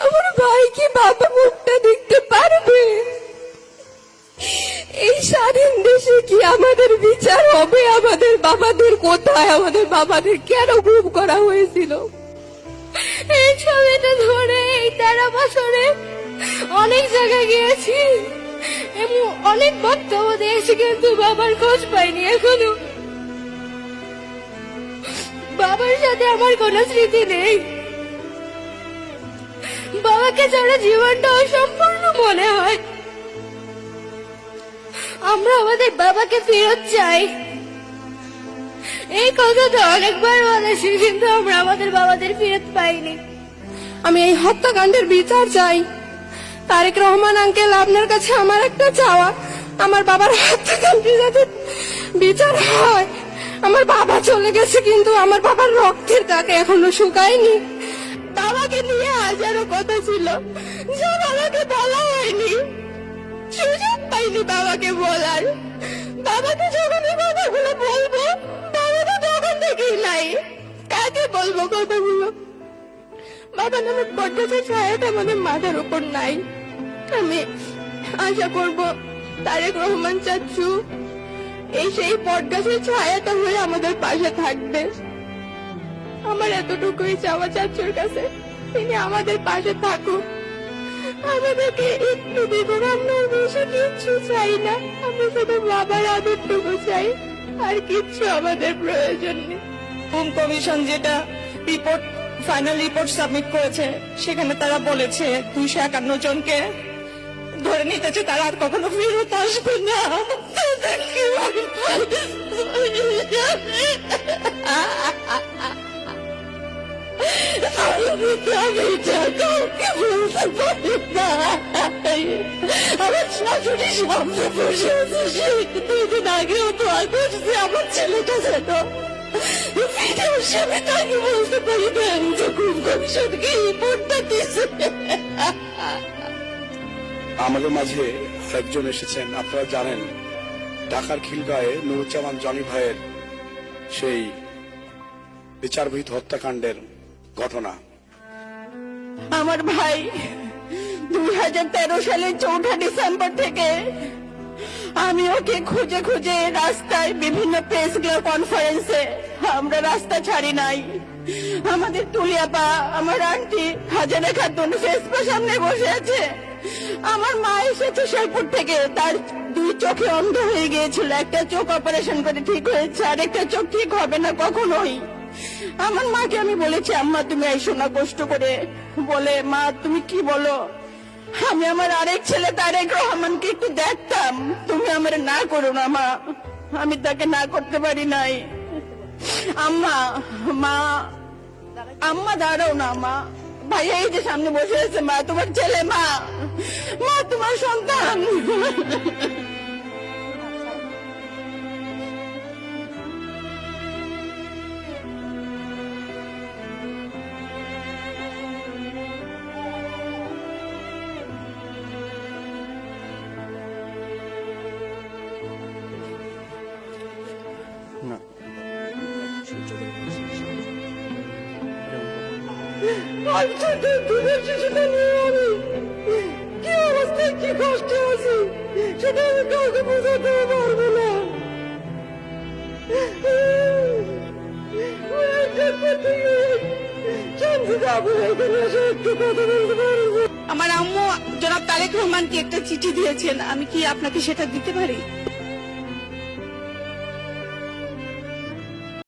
আমার ভাই কি বাবা মুখটা দেখতে পারবে? এই স্বাধীন দেশে কি আমাদের বিচার হবে? আমাদের বাবাদের কোথায়? আমাদের বাবাদের কেন গুম করা হয়েছিল? এই ছবিটা ধরে এই 13 বছরে অনেক জায়গায় গিয়েছি এবং অনেক বক্তব্য দিয়েছি, কিন্তু বাবার খোঁজ পাইনি এখনো। বাবার সাথে আমার কোনো স্মৃতি নেই। বাবাকে ছাড়া জীবনটা অসম্পূর্ণ মনে হয়। আমরা আমাদের বাবাকে ফেরত চাই। এই কথা তো অনেকবার বলেছি, কিন্তু আমরা আমাদের বাবাদের ফেরত পাইনি। আমি এই হত্যাকাণ্ডের বিচার চাই। তারেক রহমান আঙ্কেল, আপনার কাছে আমার একটা চাওয়া, আমার বাবার হত্যাকাণ্ডের যাতে বিচার হয়। আমার বাবা চলে গেছে, কিন্তু আমার বাবার রক্তের দাগ এখনো শুকায়নি। বাবাকে নিয়ে হাজারো কথা ছিল, যা বাবাকে বলা হয়নি, সুযোগ পাইনি বাবাকে বলার। বাবাকে যখন এই কথাগুলো বলবো, বাবা তো তখন থেকেই নাই। কাকে বলবো কথাগুলো? বাবা নামে বটগাছের ছায়াটা আমাদের মাথার উপর নাই। আমি আশা করব তারেক রহমান চাচ্চু এই সেই বটগাছের ছায়াটা হয়ে আমাদের পাশে থাকবে। আমার এতটুকুই চাওয়া চাচ্চুর কাছে, তিনি আমাদের পাশে থাকুক, আমাদেরকে একটু দিবেন। আমরা বেশি কিচ্ছু চাই না, আমরা শুধু বাবার আদরটুকু চাই, আর কিচ্ছু আমাদের প্রয়োজন নেই। গুম কমিশন যেটা রিপোর্ট, ফাইনাল রিপোর্ট সাবমিট করেছে, সেখানে তারা বলেছে 251 জনকে ধরে নিতেছে, তারা আর কখনো ফেরত আসবে না। আমার শাশুড়ি সামনে বসে আছে, সে 2 দিন আগেও তো করছে আমার ছেলেটা যেন আমি তাকে বলতে পারি না যে গুম কমিশনকে রিপোর্টটা দিয়েছে। আমাদের মাঝে একজন এসেছেন, আপনারা জানেন, ঢাকার খিলগাঁয়ে নুরুজ্জামান জনি ভাইয়ের সেই বিচারবিহীন হত্যাকাণ্ডের ঘটনা। আমার ভাই 2013 সালের 4 ডিসেম্বর থেকে আমি ওকে খুঁজে খুঁজে রাস্তায়, বিভিন্ন প্রেস ক্লাব, কনফারেন্সে, আমরা রাস্তা ছাড়ি নাই। আমাদের তুলিয়াপা, আমার আন্টি হাজারা খাতুন ফেসপার সামনে বসে আছে। আমার মা এসেছে শেরপুর থেকে, তার 2 চোখে অন্ধ হয়ে গিয়েছিল। একটা চোখ অপারেশন করে ঠিক হয়েছে, আর একটা চোখ ঠিক হবে না কখনোই। আমার মাকে আমি বলেছি, আম্মা তুমি আইসো না কষ্ট করে। বলে, মা তুমি কি বলো? আমি আমার আরেক ছেলে তারেক রহমানকে একটু দেখতাম, তুমি আমার না করো না মা। আমি তাকে না করতে পারি নাই। আম্মা, মা, আম্মা দাঁড়াও না মা। ভাইয়া এই যে সামনে বসে আছে, মা তোমার ছেলে, মা, মা তোমার সন্তান। কি অবস্থায়, কি কষ্টে আছি সেটা আমি কাউকে বোঝাতে পারবো না। আমার আম্মু জনাব তারেক রহমানকে একটা চিঠি দিয়েছেন, আমি কি আপনাকে সেটা দিতে পারি?